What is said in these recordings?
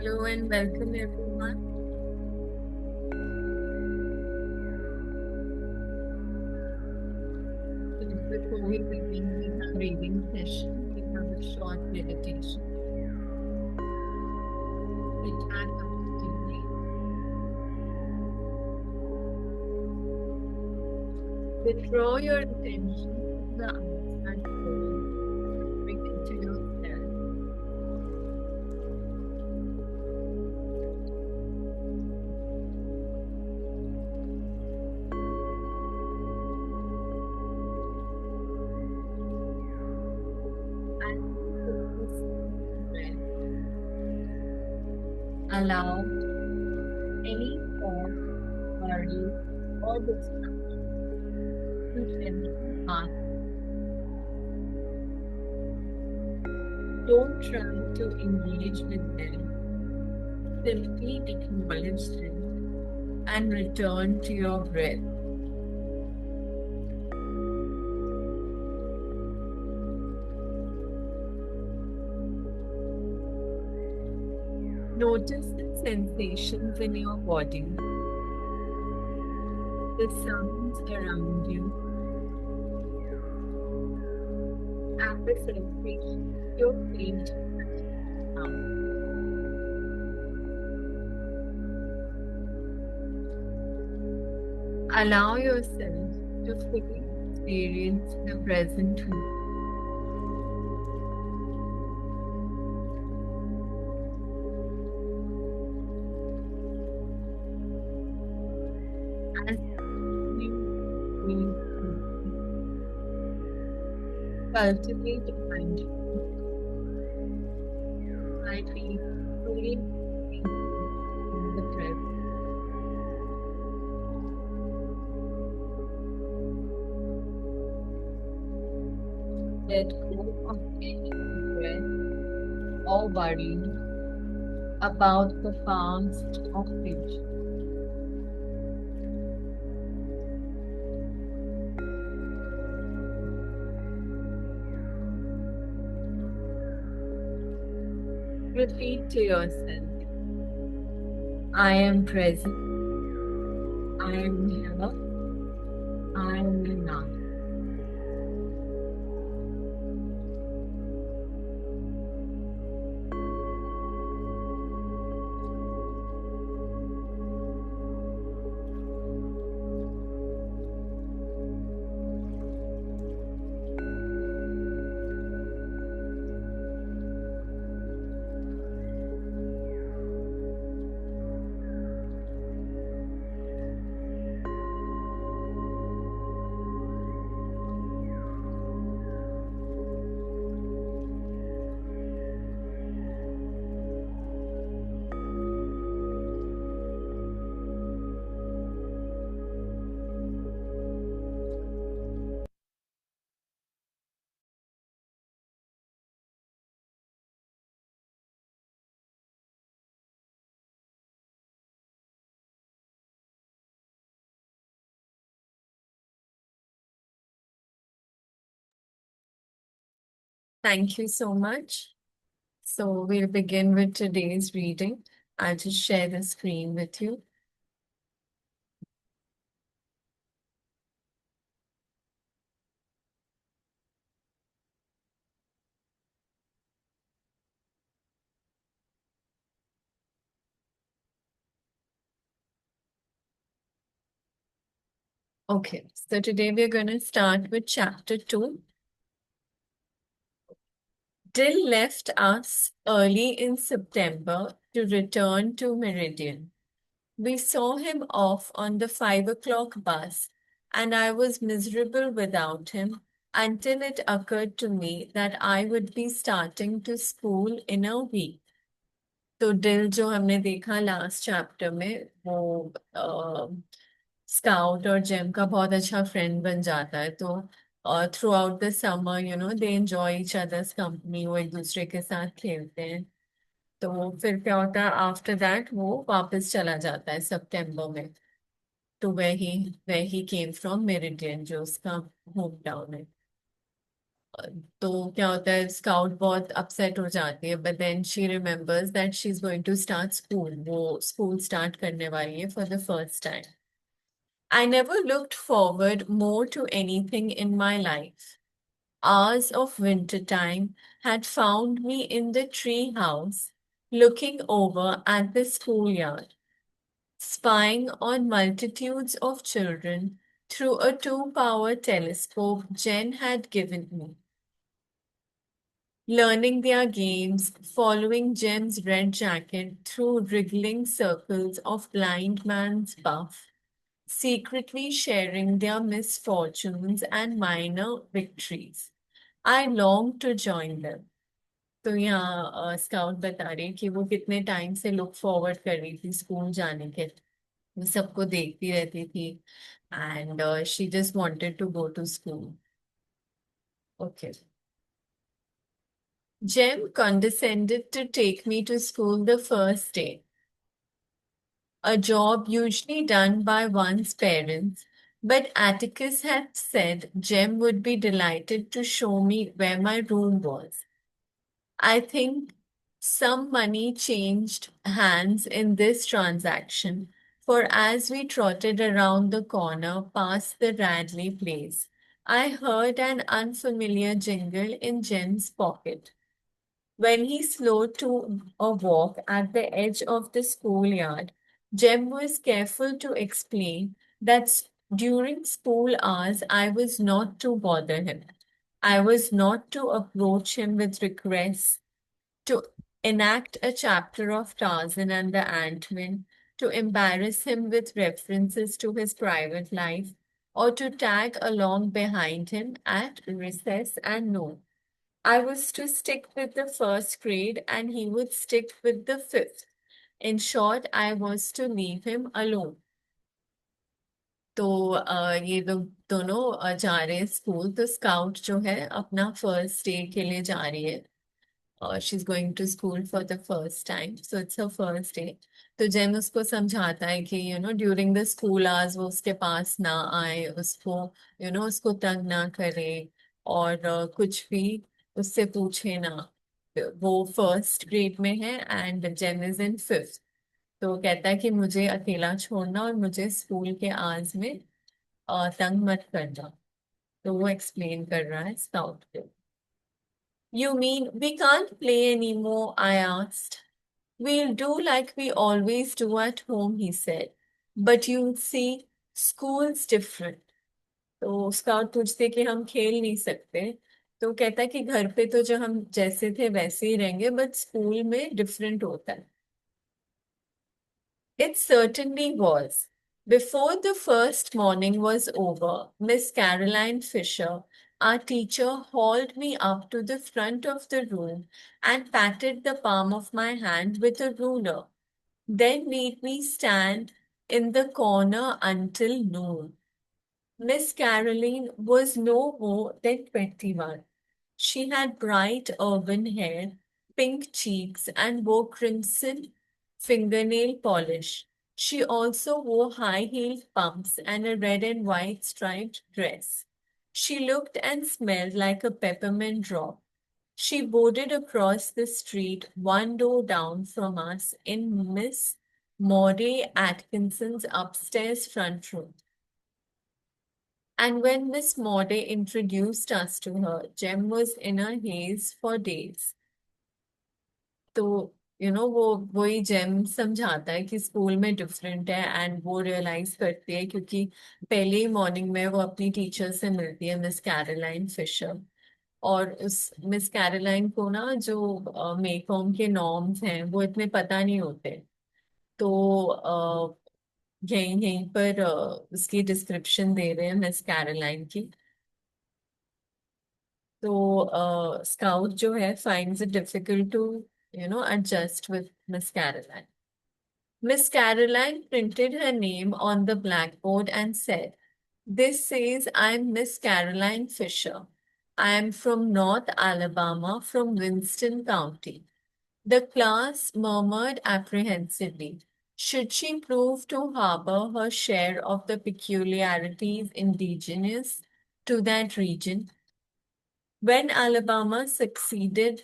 Hello and welcome everyone. So before we begin with our reading session, we have a short meditation. Sit back comfortably. Withdraw your attention from the outside world. Bring it to yourself. And focus on the breath. Allow any thought, worry, or distraction to gently pass. Don't try to engage with them. Simply acknowledge them and return to your breath. Notice the sensations in your body, the sounds around you, and the sensation your feet now. Allow yourself to fully experience the present moment. As you breathe deeply, cultivate a mindfulness by being fully in the present. Let go of any regret or worry about the past or future. Repeat to yourself, I am present, I am here, I am now. Thank you so much. So we'll begin with today's reading. I'll just share the screen with you. Okay, so today we're going to start with chapter 2. Dill left us early in September to return to Meridian. We saw him off on the 5 o'clock bus, and I was miserable without him until it occurred to me that I would be starting to school in a week. तो दिल जो हमने देखा last chapter में वो scout और GeM का बहुत अच्छा फ्रेंड बन जाता है तो through out the summer they enjoy each others company वो एक दूसरे के साथ खेलते हैं तो फिर क्या होता है आफ्टर दैट वो वापस चला जाता है सितंबर में तो where he came from Meridian जो उसका होम टाउन है तो क्या होता है, स्काउट बहुत अपसेट हो जाती है, but then she remembers that she is going to start school, वो स्कूल स्टार्ट करने वाली है for the first time. I never looked forward more to anything in my life. Hours of winter time had found me in the tree house, looking over at the schoolyard, spying on multitudes of children through a two-power telescope Jen had given me, learning their games, following Jem's red jacket through wriggling circles of blind man's buff, secretly sharing their misfortunes and minor victories. I long to join them. तो यहाँ scout बता रही है कि वो कितने time से look forward कर रही थी स्कूल जाने के, वो सबको देखती रहती थी, and she just wanted to go to school. Okay. Jem condescended to take me to school the first day, a job usually done by one's parents, but Atticus had said Jem would be delighted to show me where my room was. I think some money changed hands in this transaction, for as we trotted around the corner past the Radley place, I heard an unfamiliar jingle in Jem's pocket. When he slowed to a walk at the edge of the schoolyard, Jem was careful to explain that during school hours I was not to bother him. I was not to approach him with requests to enact a chapter of Tarzan and the Ant-Man, to embarrass him with references to his private life, or to tag along behind him at recess and noon. I was to stick with the first grade and he would stick with the fifth. In short, I was to leave him alone. तो ये लोग दोनों जा रहे हैं school. तो scout जो है अपना फर्स्ट डे के लिए जा रही है. She's going to school for the first time, so it's her first day. तो जेम उसको समझाता है कि ड्यूरिंग द स्कूल आवर्स वो उसके पास ना आए, उसको उसको तंग ना करे, और कुछ भी उससे पूछे ना. वो फर्स्ट ग्रेड में है and Jem is in fifth. तो वो कहता है कि मुझे अकेला छोड़ना और मुझे स्कूल के आवर्स में तंग मत करना. तो वो एक्सप्लेन कर रहा है स्काउट को. You mean we can't play anymore? I asked. We'll do like we always do at home, he said. But you see, school's different. तो स्काउट पूछते कि हम खेल नहीं सकते. तो कहता है कि घर पे तो जो हम जैसे थे वैसे ही रहेंगे, बट स्कूल में डिफरेंट होता है. It certainly was. Before the first morning was over, Miss Caroline Fisher, our teacher, hauled me up to the front of the room and patted the palm of my hand with a ruler, then made me stand in the corner until noon. Miss Caroline was no more than 21. She had bright auburn hair, pink cheeks, and wore crimson fingernail polish. She also wore high-heeled pumps and a red and white striped dress. She looked and smelled like a peppermint drop. She boarded across the street one door down from us in Miss Maude Atkinson's upstairs front room. And when Miss Maude introduced us to her, Jem was in a haze for days. तो वो वही GeM समझाता है कि school में different है, and वो realise करती है क्योंकि पहले ही मॉर्निंग में वो अपनी टीचर से मिलती है, मिस कैरोलाइन फिशर. और उस मिस कैरोलाइन को ना जो मेकॉम के नॉर्म्स हैं वो इतने पता नहीं होते. तो यहीं यहीं पर उसकी डिस्क्रिप्शन दे रहे हैं मिस कैरोलाइन की. तो स्काउट जो है finds it difficult to adjust with Miss Caroline. Miss Caroline printed her name on the blackboard and said, "This says I'm Miss Caroline Fisher. I am from North Alabama, from Winston County." The class murmured apprehensively. Should she prove to harbor her share of the peculiarities indigenous to that region? When Alabama seceded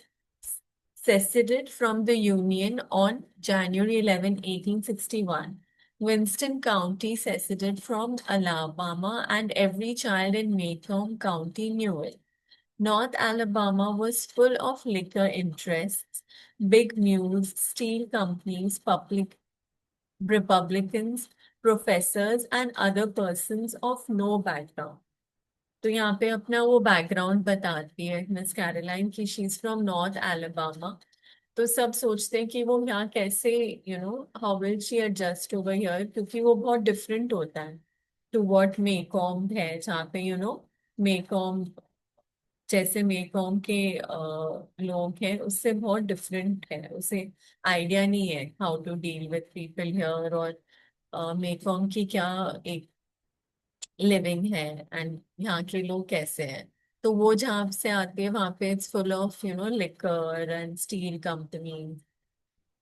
from the Union on January 11, 1861, Winston County seceded from Alabama, and every child in Macomb County knew it. North Alabama was full of liquor interests, big mules, steel companies, public Republicans, professors, and other persons of no background. तो यहाँ पे अपना वो background बताती है miss Caroline की she is from north Alabama. तो सब सोचते हैं कि वो यहाँ कैसे how will she adjust over here, क्योंकि वो बहुत डिफरेंट होता है टू व्हाट मेकॉम है, जहाँ पे मेकॉम जैसे मेकॉम के लोग हैं उससे बहुत डिफरेंट है, उसे आइडिया नहीं है how to deal with people here, और मेकॉम की क्या एक लिविंग है एंड यहाँ के लोग कैसे हैं। तो वो जहाँ से आती है वहां पे it's full of liquor and steel company.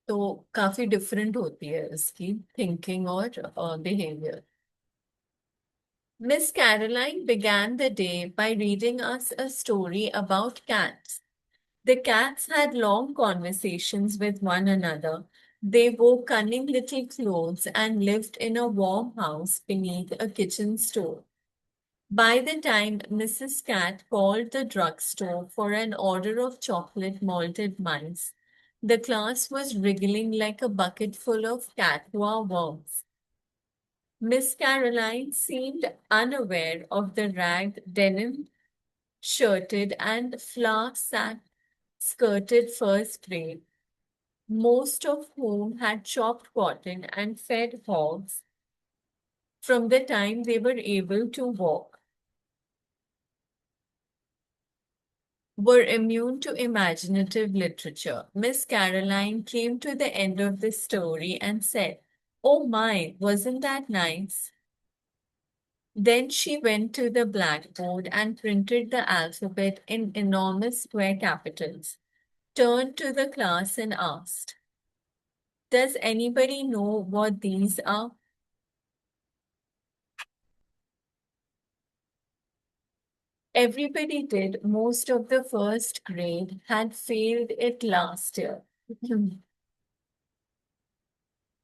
तो काफी डिफरेंट होती है इसकी थिंकिंग और behaviour. Miss Caroline began the day by reading us a story about cats. The cats had long conversations with one another. They wore cunning little clothes and lived in a warm house beneath a kitchen stove. By the time Mrs. Cat called the drugstore for an order of chocolate malted mice, the class was wriggling like a bucket full of catwa worms. Miss Caroline seemed unaware of the ragged, denim shirted, and flower sack skirted first grade, most of whom had chopped cotton and fed hogs from the time they were able to walk, were immune to imaginative literature. Miss Caroline came to the end of the story and said, "Oh my, wasn't that nice?" Then she went to the blackboard and printed the alphabet in enormous square capitals, turned to the class and asked, "Does anybody know what these are?" Everybody did. Most of the first grade had failed it last year.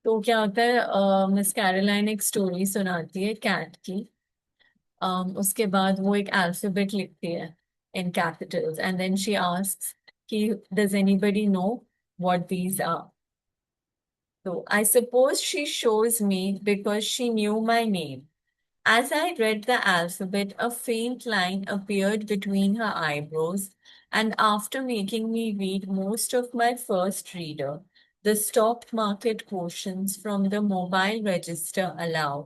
तो क्या होता है, miss Caroline एक story सुनाती है cat की। उसके बाद वो एक अल्फाबेट लिखती है in capitals and then she asks कि does anybody know what these are. So I suppose she shows me because she knew my name. As I read the alphabet, a faint line appeared between her eyebrows, and after making me read most of my first reader, the stock market quotients from the mobile register aloud,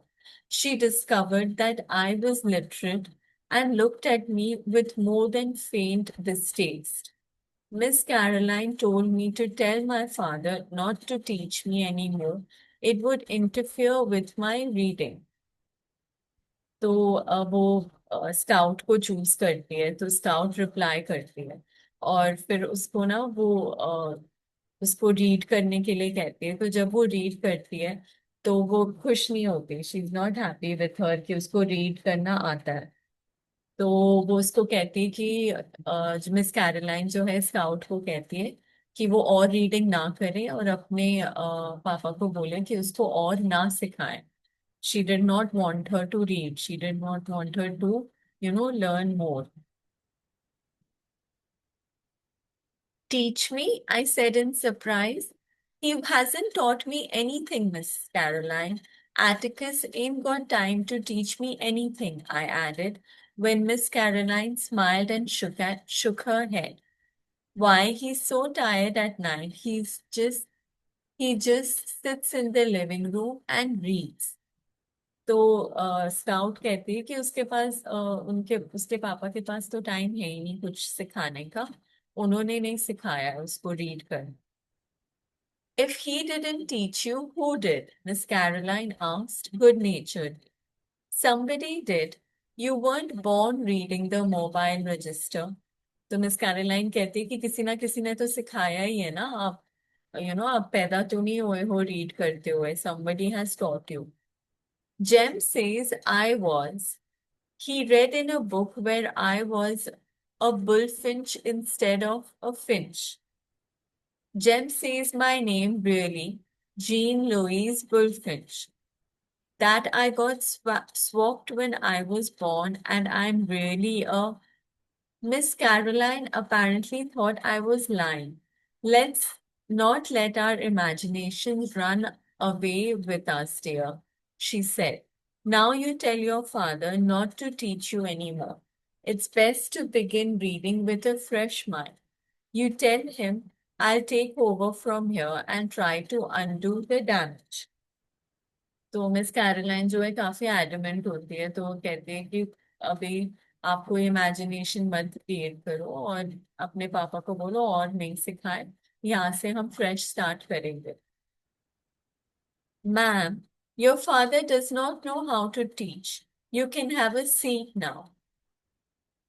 she discovered that I was literate and looked at me with more than faint distaste. Miss Caroline told me to tell my father not to teach me anymore. It would interfere with my reading. तो वो scout को choose करती है, तो scout reply करती है और फिर उसको ना उसको रीड करने के लिए कहती है। तो जब वो रीड करती है तो वो खुश नहीं होती, she is not happy with her कि उसको रीड करना आता है। तो वो उसको कहती है कि मिस कैरोलाइन जो है स्काउट को कहती है कि वो और रीडिंग ना करे और अपने पापा को बोले कि उसको और ना सिखाए। She did not want her to read. She did not want her to, learn more. Teach me, I said in surprise. He hasn't taught me anything, Miss Caroline. Atticus ain't got time to teach me anything, I added, when Miss Caroline smiled and shook her head. Why, he's so tired at night. He just sits in the living room and reads. तो scout कहती है कि उसके पास उनके उसके पापा के पास तो टाइम है ही नहीं कुछ सिखाने का, उन्होंने नहीं सिखाया है उसको रीड कर। If he didn't teach you, who did? Miss Caroline asked good-naturedly. Somebody did. You weren't born reading the mobile register. तो मिस कैरोलाइन कहती है कि किसी ना किसी ने तो सिखाया ही है ना, आप आप पैदा तो नहीं हुए हो रीड करते हुए, somebody has taught you. Jem says I was. He read in a book where I was a bullfinch instead of a finch. Jem says my name really, Jean Louise Bullfinch. That I got swapped when I was born, and I'm really a Miss Caroline apparently thought I was lying. Let's not let our imaginations run away with us, dear, she said. Now you tell your father not to teach you anymore. It's best to begin reading with a fresh mind. You tell him I'll take over from here and try to undo the damage. तो Miss Caroline जो है काफी adamant होती है, तो वो कहती है कि अभी आपको इमेजिनेशन मत क्रिएट करो और अपने पापा को बोलो और नहीं सिखाए, यहाँ से हम फ्रेश स्टार्ट करेंगे. Ma'am, your father does not know how to teach. You can have a seat now.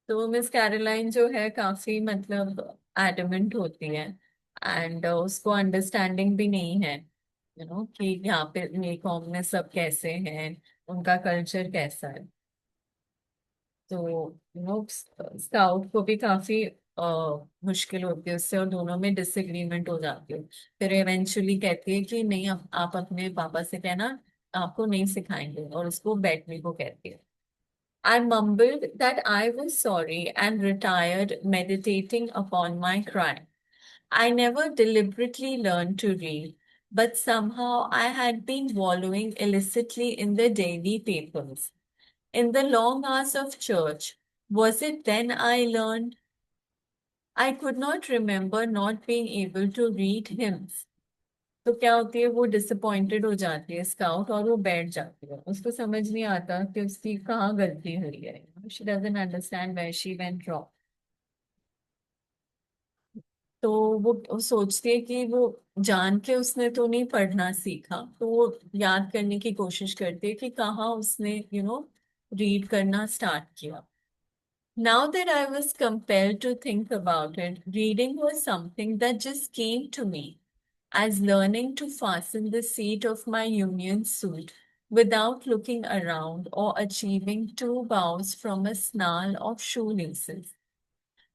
तो मिस कैरोलाइन जो है काफी मतलब एडमेंट होती है, एंड उसको अंडरस्टैंडिंग भी नहीं है, कि यहाँ पे यूनिफॉर्म में सब कैसे हैं, उनका कल्चर कैसा है. तो स्काउट को भी काफी मुश्किल होती है उससे, और दोनों में डिसएग्रीमेंट हो जाती है. फिर इवेंचुअली कहती है कि नहीं, आप अपने पापा से कहना आपको नहीं सिखाएंगे, और उसको बैठने को कहती है. I mumbled that I was sorry and retired, meditating upon my crime. I never deliberately learned to read, but somehow I had been wallowing illicitly in the daily papers. In the long hours of church, was it then I learned? I could not remember not being able to read hymns. तो क्या होती है, वो disappointed हो जाती है scout, और वो बैठ जाती है. उसको समझ नहीं आता कि उसकी कहाँ गलती हुई है. She doesn't understand where she went wrong. तो वो सोचती है कि वो जान के उसने तो नहीं पढ़ना सीखा, तो वो याद करने की कोशिश करती है कि कहाँ उसने रीड करना स्टार्ट किया. Now that I was compelled to think about it, reading was something that just came to me, as learning to fasten the seat of my union suit without looking around or achieving two bows from a snarl of shoelaces.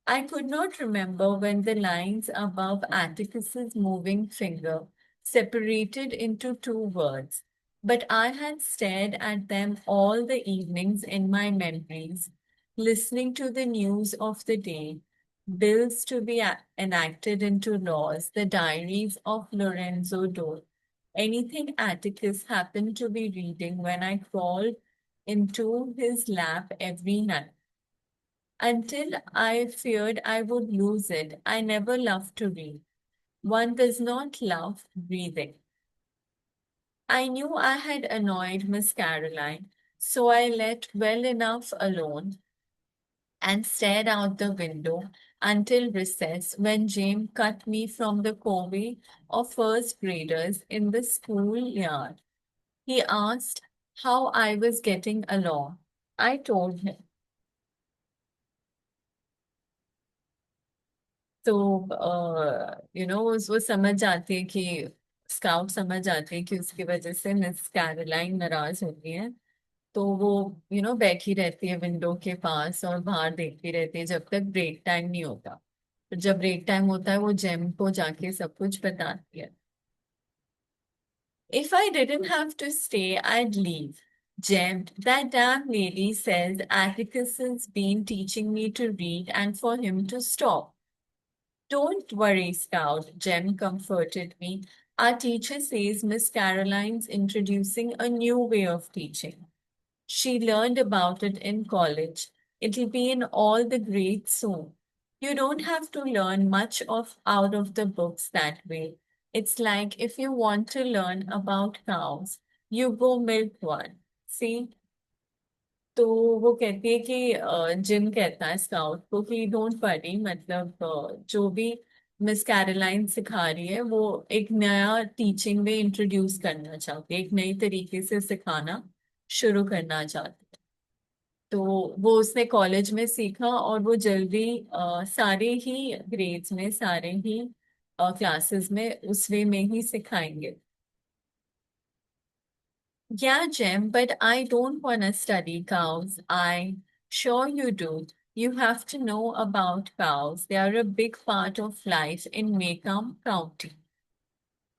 I could not remember when the lines above Atticus's moving finger separated into two words, but I had stared at them all the evenings in my memories, listening to the news of the day, bills to be enacted into laws, the diaries of Lorenzo Dole, anything Atticus happened to be reading when I crawled into his lap every night. Until I feared I would lose it, I never loved to read. One does not love breathing. I knew I had annoyed Miss Caroline, so I let well enough alone and stared out the window until recess, when James cut me from the covey of first graders in the schoolyard. He asked how I was getting along. I told him. तो वो समझ जाती है कि scout समझ जाती है कि उसकी वजह से मिस कैरोलाइन नाराज होती है. तो वो बैठी रहती है विंडो के पास और बाहर देखती रहती है जब तक ब्रेक टाइम नहीं होता. तो जब ब्रेक टाइम होता है वो जेम को जाके सब कुछ बताती है. If I didn't have to stay, I'd leave. Jem, that damn lady says Atticus has been teaching me to read and for him to stop. Don't worry, Scout, Jem comforted me. Our teacher says Miss Caroline's introducing a new way of teaching. She learned about it in college. It'll be in all the grades soon. You don't have to learn much of out of the books that way. It's like if you want to learn about cows, you go milk one. See? तो वो कहती है कि gym कहता है scout को कि don't worry, मतलब जो भी मिस कैरोलाइन सिखा रही है वो एक नया टीचिंग वे इंट्रोड्यूस करना चाहती है, एक नई तरीके से सिखाना शुरू करना चाहती है. तो वो उसने कॉलेज में सीखा, और वो जल्दी सारे ही ग्रेड्स में, सारे ही क्लासेस में उस वे में ही सिखाएंगे. Yeah, Jim, but I don't want to study cows. Sure you do. You have to know about cows. They are a big part of life in Macomb County.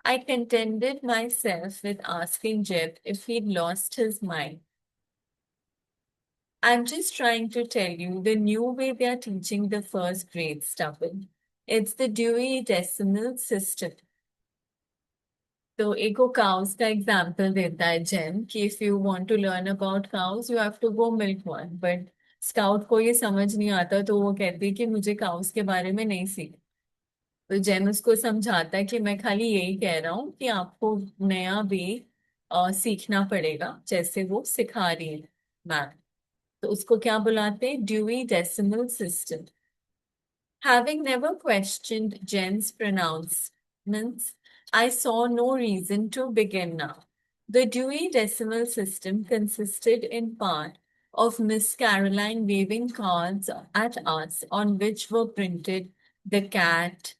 I contented myself with asking Jeb if he'd lost his mind. I'm just trying to tell you the new way they are teaching the first grade stuff. It's the Dewey Decimal System. तो एक वो cows का example देता है GeM कि if you want to learn about cows you have to go milk one, but scout को ये समझ नहीं आता तो वो कहती है कि मुझे काउस के बारे में नहीं सीख। तो जेम उसको समझाता है कि मैं खाली यही कह रहा हूँ कि आपको नया भी सीखना पड़ेगा जैसे वो सिखा रही है मैम। तो उसको क्या बुलाते हैं? Dewey decimal system. Having never questioned Jen's pronouncements, I saw no reason to begin now. The Dewey Decimal System consisted in part of Miss Caroline waving cards at us on which were printed the cat,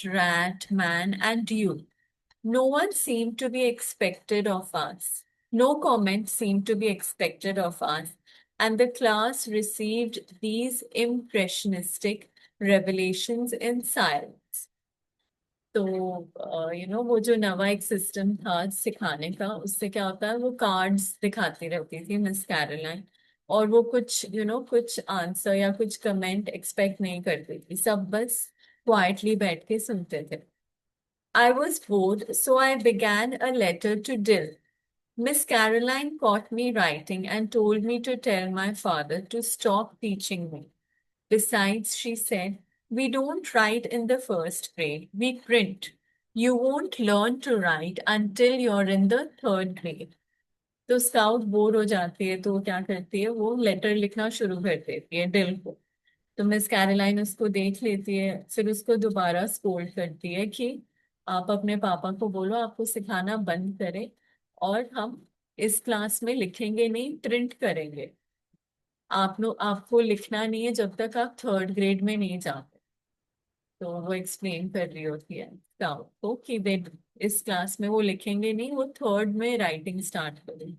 rat, man, and you. No one seemed to be expected of us. No comment seemed to be expected of us. And the class received these impressionistic revelations in silence. तो वो जो नवा एक system था सिखाने का उससे क्या होता है वो कार्ड्स दिखाती रहती थी मिस कैरोलाइन और वो कुछ कुछ आंसर या कुछ कमेंट एक्सपेक्ट नहीं करती थी सब बस क्वाइटली बैठ के सुनते थे। I was bored, so I began a letter to Dill. Miss Caroline caught me writing and told me to tell my father to stop teaching me. Besides, she said, we don't write in the first grade, we print. You won't learn to write until you're in the third grade. तो scout bore हो जाती है तो वो क्या करती है वो लेटर लिखना शुरू कर देती है डिल को। तो मिस कैरोलाइन उसको देख लेती है फिर उसको दोबारा स्कोल्ड करती है कि आप अपने पापा को बोलो आपको सिखाना बंद करें और हम इस क्लास में लिखेंगे नहीं प्रिंट करेंगे। आपको लिखना नहीं है जब तक आप थर्ड ग्रेड में नहीं जाते। तो वो एक्सप्लेन कर रही होती है स्काउट को कि वे इस क्लास में वो लिखेंगे नहीं वो थर्ड में राइटिंग स्टार्ट करेंगे।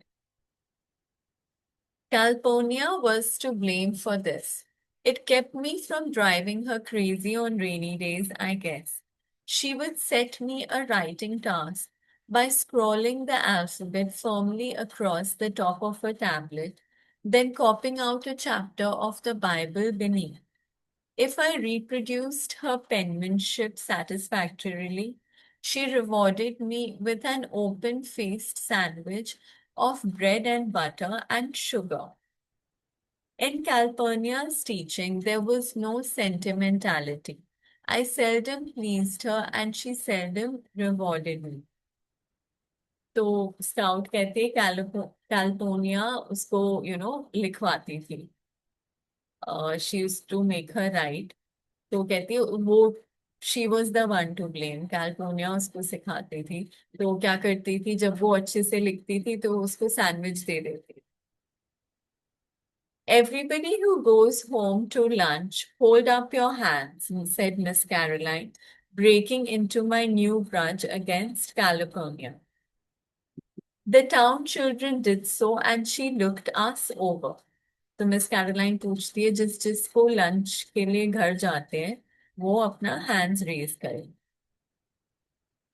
Calpurnia was to blame for this. It kept me from driving her crazy on rainy days, I guess. She would set me a writing task by scrawling the alphabet firmly across the top of a tablet, then copying out a chapter of the Bible beneath. If I reproduced her penmanship satisfactorily, she rewarded me with an open faced sandwich of bread and butter and sugar. In Calpurnia's teaching, there was no sentimentality. I seldom pleased her and she seldom rewarded me. तो Scout कहते Calpurnia उसको लिखवाती थी। She used to make her write. तो कहती है वो she was the one to blame Calpurnia उसको सिखाती थी। तो क्या करती थी जब वो अच्छे से लिखती थी तो उसको सैंडविच दे देती। Everybody who goes home to lunch, hold up your hands, said Miss Caroline, breaking into my new grudge against California. The town children did so, and she looked us over. तो Miss Caroline पूछती है जिस जिसको lunch के लिए घर जाते हैं वो अपना हैंड्स रेज करे।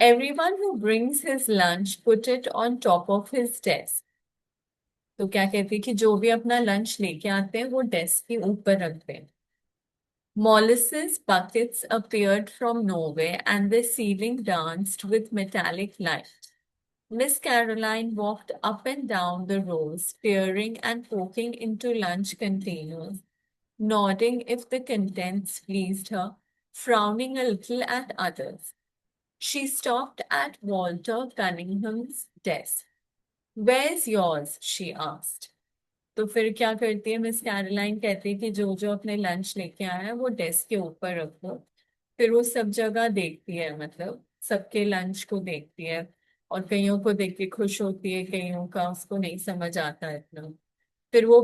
Everyone who brings his lunch put it on top of his desk. तो क्या कहती है कि जो भी अपना लंच लेके आते हैं वो डेस्क के ऊपर रखते हैं। Molasses buckets appeared from nowhere and the ceiling danced with metallic light. Miss Caroline walked up and down the rows, peering and poking into lunch containers, nodding if the contents pleased her, frowning a little at others. She stopped at Walter Cunningham's desk. Where's yours? She asked. तो फिर क्या करती है miss Caroline कहती है कि जो जो अपने लंच लेके आया है वो डेस्क के ऊपर रखो। फिर वो सब जगह देखती है मतलब सबके लंच को देखती है और कईयों को देख के खुश होती है कईयों का उसको नहीं समझ आता है इतना। फिर वो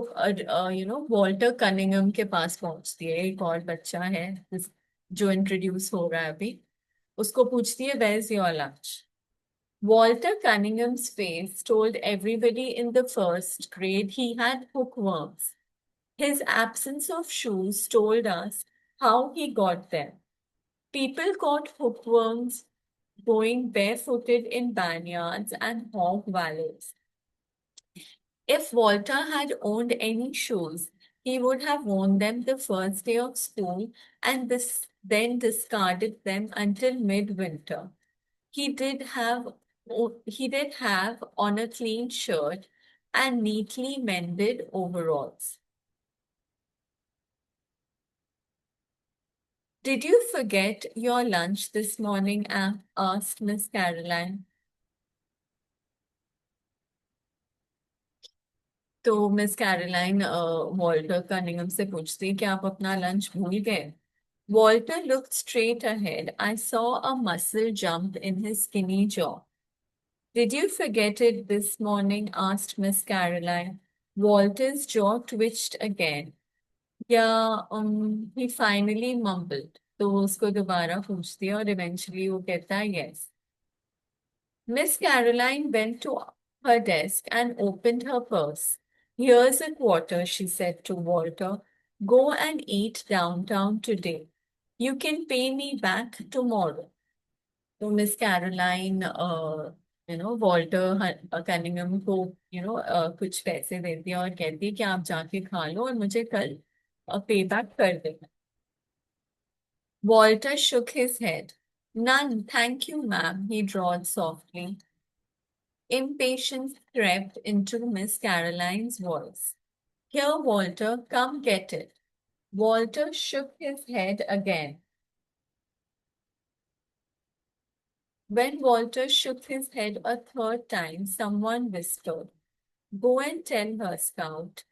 वॉल्टर कनिंगम के पास पहुंचती है एक और बच्चा है जो इंट्रोड्यूस हो रहा है अभी। उसको पूछती है where is your lunch. Walter Cunningham's face told everybody in the first grade he had hookworms. His absence of shoes told us how he got there. People caught hookworms going barefooted in barnyards and hog valleys. If Walter had owned any shoes, he would have worn them the first day of school and then discarded them until midwinter. He did have on a clean shirt and neatly mended overalls. Did you forget your lunch this morning? Asked Miss Caroline. तो Miss Caroline Walter Cunningham से पूछती कि आप अपना lunch भूल गए. Walter looked straight ahead. I saw a muscle jump in his skinny jaw. Did you forget it this morning? Asked Miss Caroline. Walter's jaw twitched again. Yeah, he finally mumbled. तो उसको दोबारा पूछती है और eventually वो कहता है yes. Miss Caroline went to her desk and opened her purse. Here's a quarter, she said to Walter. Go and eat downtown today. You can pay me back tomorrow. तो मिस कैरोलाइन वॉल्टर कनिंगम को कुछ पैसे देती है और कहती है कि आप जाके खा लो और मुझे कल पे बैक कर देना. Walter shook his head. None, thank you, ma'am, he drawled softly. Impatience crept into Miss Caroline's voice. Here, Walter, come get it. Walter shook his head again. When Walter shook his head a third time, someone whispered, Go and tell her, Scout.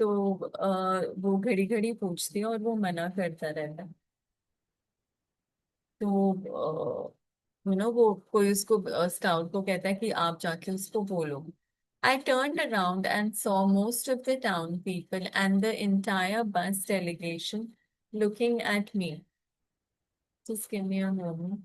तो वो घड़ी घड़ी पूछती है और वो मना करता रहता है. तो वो कोई उसको स्काउट को कहता है कि आप जाके उसको बोलो. I turned around and saw most of the town people and the entire bus delegation looking at me. Just give me a moment.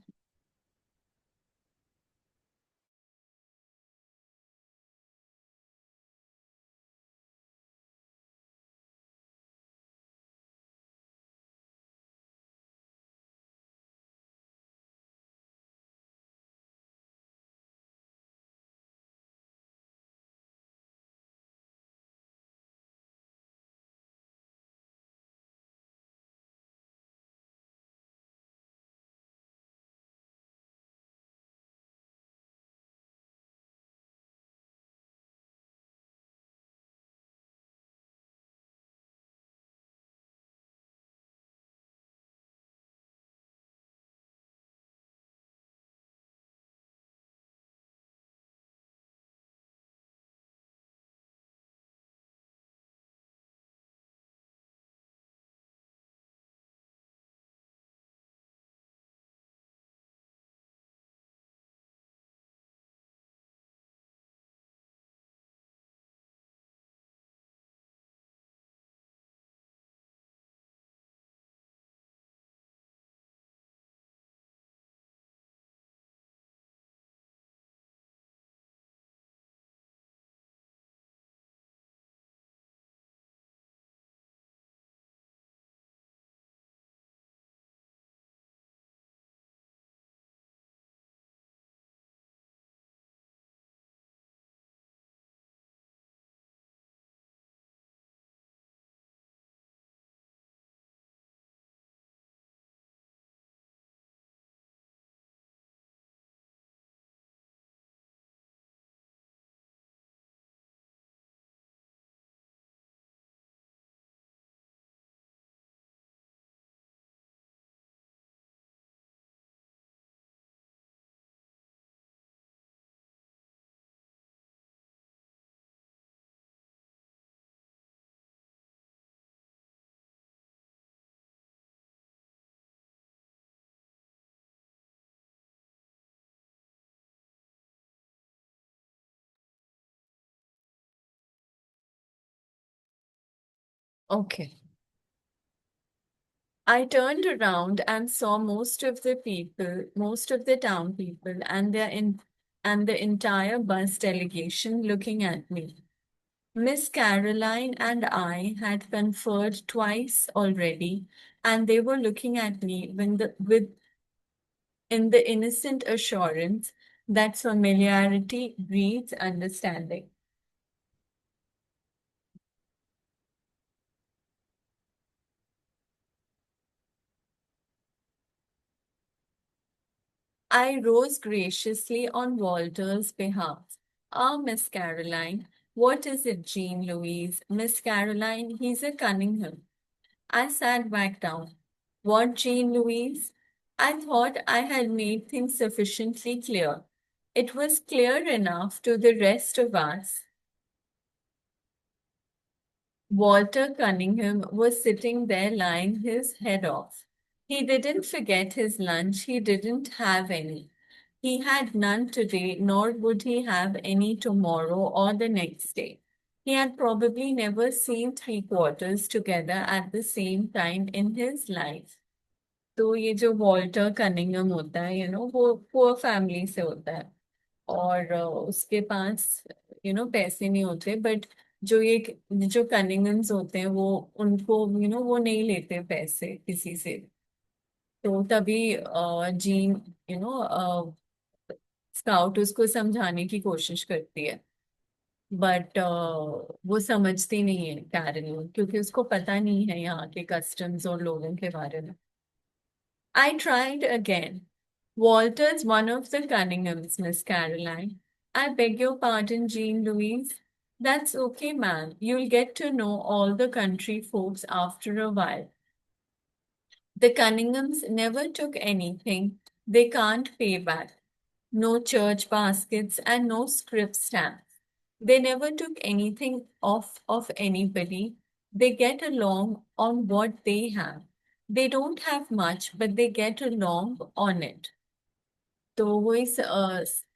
Okay. I turned around and saw most of the town people, and and the entire bus delegation looking at me. Miss Caroline and I had conferred twice already, and they were looking at me with in the innocent assurance that familiarity breeds understanding. I rose graciously on Walter's behalf. Ah, Miss Caroline, what is it, Jean Louise? Miss Caroline, he's a Cunningham. I sat back down. What, Jean Louise? I thought I had made things sufficiently clear. It was clear enough to the rest of us. Walter Cunningham was sitting there lying his head off. He didn't forget his lunch, he didn't have any. He had none today, nor would he have any tomorrow or the next day. He had probably never seen three quarters together at the same time in his life. तो ये जो Walter Cunningham होता है वो poor family से होता है और उसके पास पैसे नहीं होते बट जो कनिंगम्स होते हैं वो उनको वो नहीं लेते पैसे किसी से तो तभी जीन स्काउट उसको समझाने की कोशिश करती है बट वो समझती नहीं है कैरल क्योंकि उसको पता नहीं है यहाँ के कस्टम्स और लोगों के बारे में I tried again. Walter's one of the Cunninghams, Miss Caroline. I beg your pardon, Jean Louise. That's okay, ma'am. You'll get to know all the country folks after a while. The Cunninghams never took anything they can't pay back. No church baskets and no script stamps. They never took anything off of anybody. They get along on what they have. They don't have much, but they get along on it. तो वो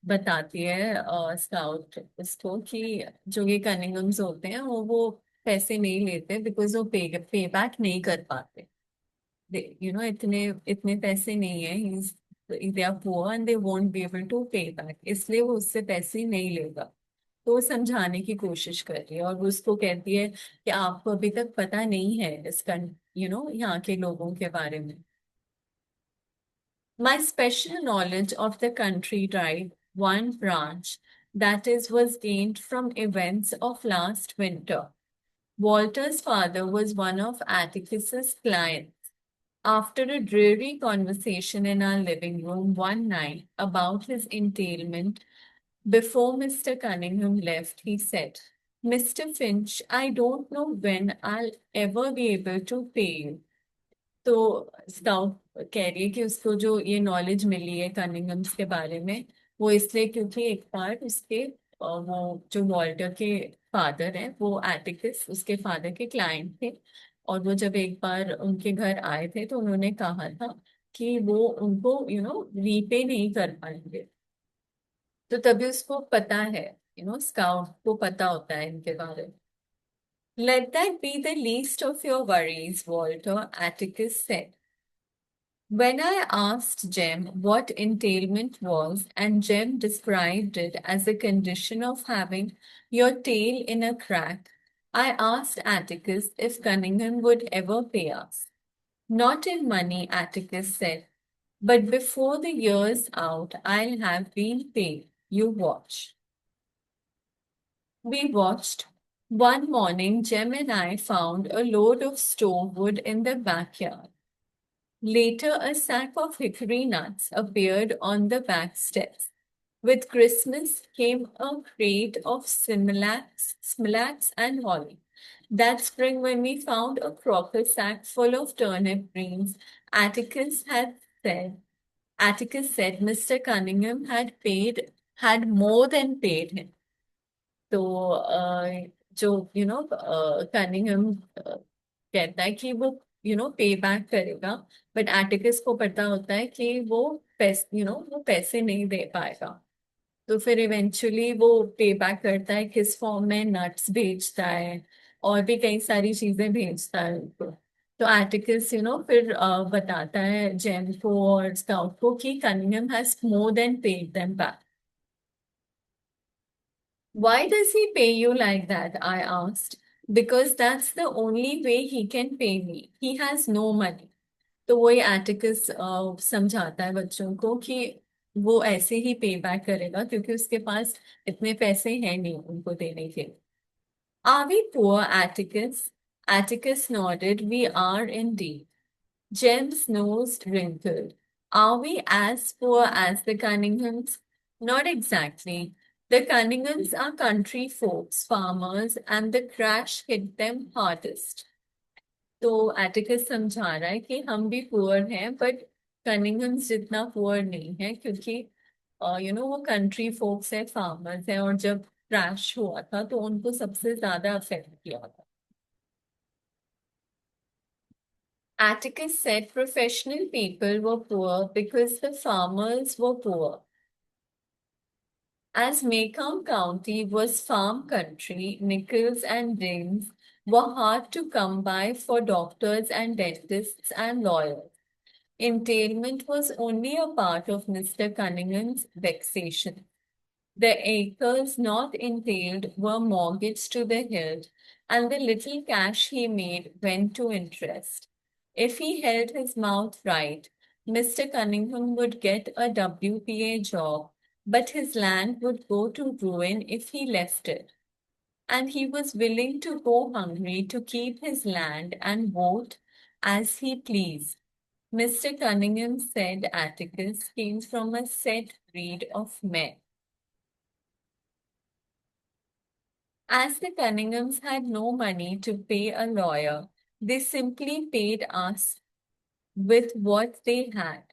बताती है scout इसको कि जो ये कनिंगम्स होते हैं वो पैसे नहीं लेते बिकॉज वो पे बैक नहीं कर पाते इतने इतने पैसे नहीं है they are poor and they won't be able to pay back इसलिए वो उससे पैसे नहीं लेगा तो वो समझाने की कोशिश कर रही है और वो उसको कहती है कि आपको अभी तक पता नहीं है इसका यहाँ के लोगों के बारे में My special knowledge of the country drive, one branch, that is, was gained from events of last winter. Walter's father was one of Atticus's clients. After a dreary conversation in our living room one night about his entailment, before Mr. Cunningham left, he said, Mr. Finch, I don't know when I'll ever be able to pay you. तो scout कह रही है कि उसको जो ये knowledge मिली है कनिंगम्स के बारे में वो इसलिए क्योंकि एक बार उसके वो जो वॉल्टर के फादर हैं वो एटिकस उसके फादर के क्लाइंट थे और वो जब एक बार उनके घर आए थे तो उन्होंने कहा था कि वो उनको रीपे नहीं कर पाएंगे तो तभी उसको पता है स्काउट को पता होता है इनके बारे में Let that be the least of your worries, Walter, Atticus said. When I asked Jem what entailment was, and Jem described it as a condition of having your tail in a crack, I asked Atticus if Cunningham would ever pay us. Not in money, Atticus said, but before the year's out, I'll have been paid. You watch. We watched. One morning, Jem and I found a load of stove wood in the backyard. Later, a sack of hickory nuts appeared on the back steps. With Christmas came a crate of smilax and holly. That spring, when we found a crocker sack full of turnip greens, Atticus had said, Atticus said Mr. Cunningham had more than paid him. तो जो Cunningham कहता है कि वो पे back करेगा but Atticus को पता होता है कि वो पैसे वो पैसे नहीं दे पाएगा तो फिर इवेंचुअली वो पे बैक करता है किस फॉर्म में नट्स भेजता है और भी कई सारी चीजें भेजता है उनको तो एटिकस फिर बताता है जेम को और स्काउट को कि Cunningham has more than paid them back Why does he pay you like that? I asked. Because that's the only way he can pay me. He has no money. तो वही Atticus समझाता है बच्चों को कि वो ऐसे ही पे बैक करेगा क्योंकि उसके पास इतने पैसे हैं नहीं उनको देने के। Are we poor, Atticus? Atticus nodded. We are indeed. Jem's nose wrinkled. Are we as poor as the Cunninghams? Not exactly. The Cunninghams are country folks, farmers, and the crash hit them hardest. तो Atticus समझा रहा है कि हम भी poor हैं but कनिंगम्स जितना poor नहीं है क्योंकि वो कंट्री फोक्स है, फार्मर्स हैं, और जब क्रैश हुआ था तो उनको सबसे ज्यादा अफेक्ट किया था। Atticus said professional people were poor because the farmers were poor. As Macomb County was farm country, nickels and dings were hard to come by for doctors and dentists and lawyers. Entailment was only a part of Mr. Cunningham's vexation. The acres not entailed were mortgaged to the hilt, and the little cash he made went to interest. If he held his mouth right, Mr. Cunningham would get a WPA job, but his land would go to ruin if he left it. And he was willing to go hungry to keep his land and vote as he pleased. Mr. Cunningham said Atticus came from a set breed of men. As the Cunninghams had no money to pay a lawyer, they simply paid us with what they had.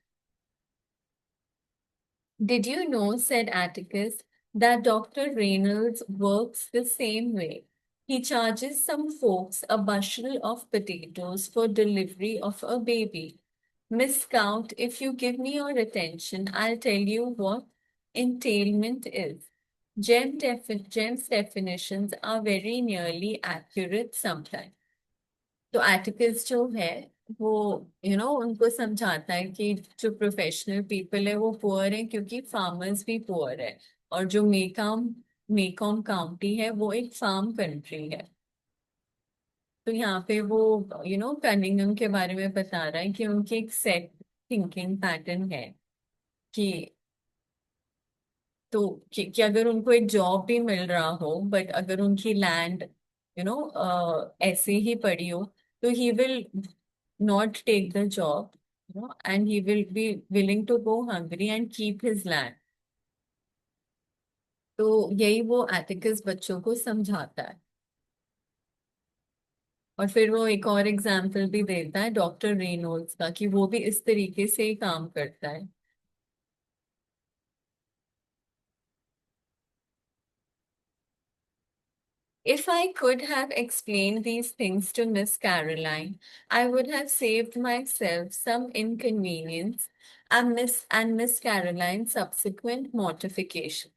Did you know, said Atticus, that Dr. Reynolds works the same way? He charges some folks a bushel of potatoes for delivery of a baby. Miss Count, if you give me your attention, I'll tell you what entailment is. Jem's definitions are very nearly accurate sometimes. तो Atticus जो है वो उनको समझाता है कि जो professional people है वो पुअर है क्योंकि फार्मर्स भी पुअर है, और जो मेकॉम काउंटी है वो एक फार्म कंट्री है। तो यहाँ पे वो कनिंगम के बारे में बता रहा है कि उनकी एक सेट थिंकिंग पैटर्न है कि तो कि अगर उनको एक जॉब भी मिल रहा हो बट अगर उनकी लैंड ऐसे ही पड़ी हो तो he will not take the job, and he will be willing to go hungry and keep his land. तो यही वो एथिकस बच्चों को समझाता है। और फिर वो एक और एग्जाम्पल भी देता है डॉक्टर रेनोल्ड्स का कि वो भी इस तरीके से ही काम करता है। If I could have explained these things to Miss Caroline, I would have saved myself some inconvenience and Miss Caroline's subsequent mortification.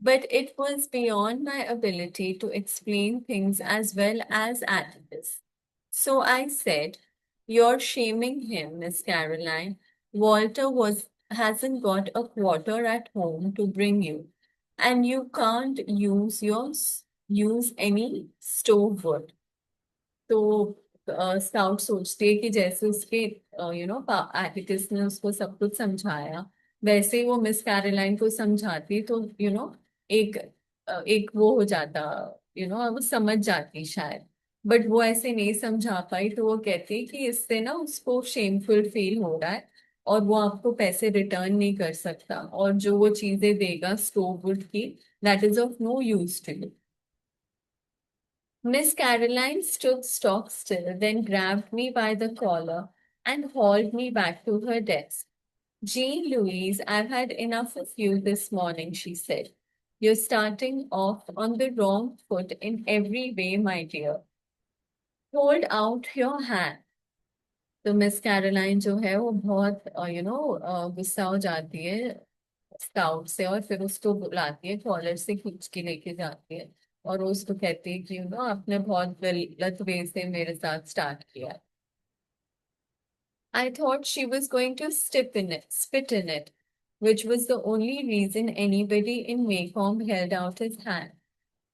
But it was beyond my ability to explain things as well as Atticus. So I said, "You're shaming him, Miss Caroline. Walter hasn't got a quarter at home to bring you, and you can't use any stove wood." तो scout सोचती है कि जैसे उसके Atticus ने उसको सब कुछ समझाया वैसे ही वो मिस कैरोलाइन को समझाती तो एक एक वो हो जाता, वो समझ जाती शायद। बट वो ऐसे नहीं समझा पाई तो वो कहती कि इससे ना उसको शेमफुल फील हो रहा है और वो आपको पैसे रिटर्न नहीं कर सकता, और जो वो चीजें देगा स्टोव वुड की, that is of no use to you. Miss Caroline stood stock still, then grabbed me by the collar and hauled me back to her desk. "Jean Louise, I've had enough of you this morning," she said. "You're starting off on the wrong foot in every way, my dear. Hold out your hand." तो Miss Caroline जो है वो बहुत गुस्सा हो जाती है scout से, और फिर उसको बुलाती है, कॉलर से खींच के लेके जाती है, और वो उसको कहती है कि आपने बहुत गलत वे से मेरे साथ स्टार्ट किया। I thought she was going to spit in it. which was the only reason anybody in Maycomb held out his hand.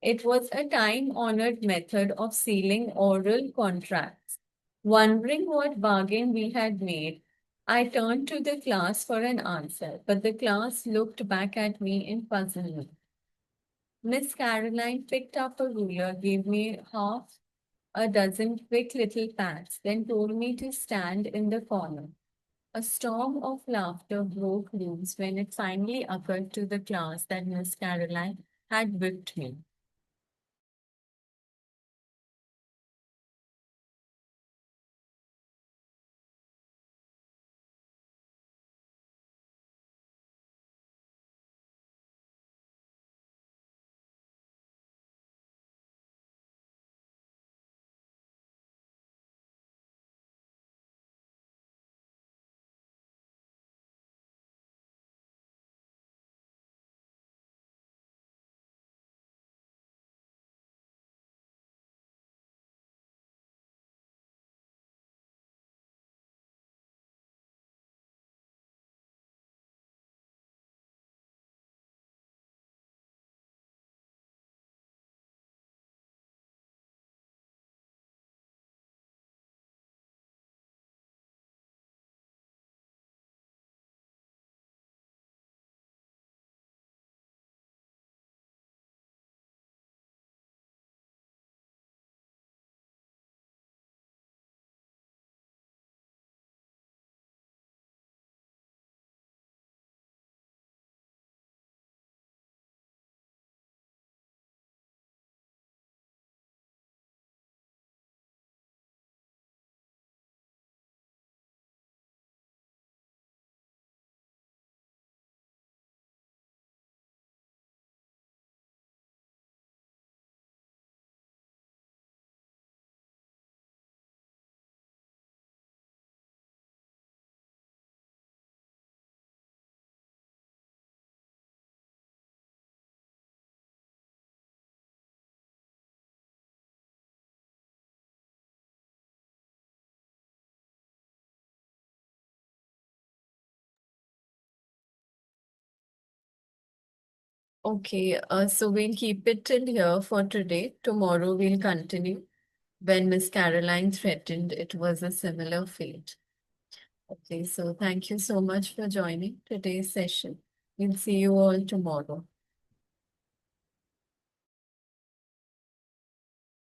It was a time-honored method of sealing oral contracts. Wondering what bargain we had made, I turned to the class for an answer, but the class looked back at me in puzzlement. Miss Caroline picked up a ruler, gave me half a dozen quick little pats, then told me to stand in the corner. A storm of laughter broke loose when it finally occurred to the class that Miss Caroline had whipped me. Okay, so we'll keep it till here for today. Tomorrow we'll continue. When Miss Caroline threatened, it was a similar fate. Okay, so thank you so much for joining today's session. We'll see you all tomorrow.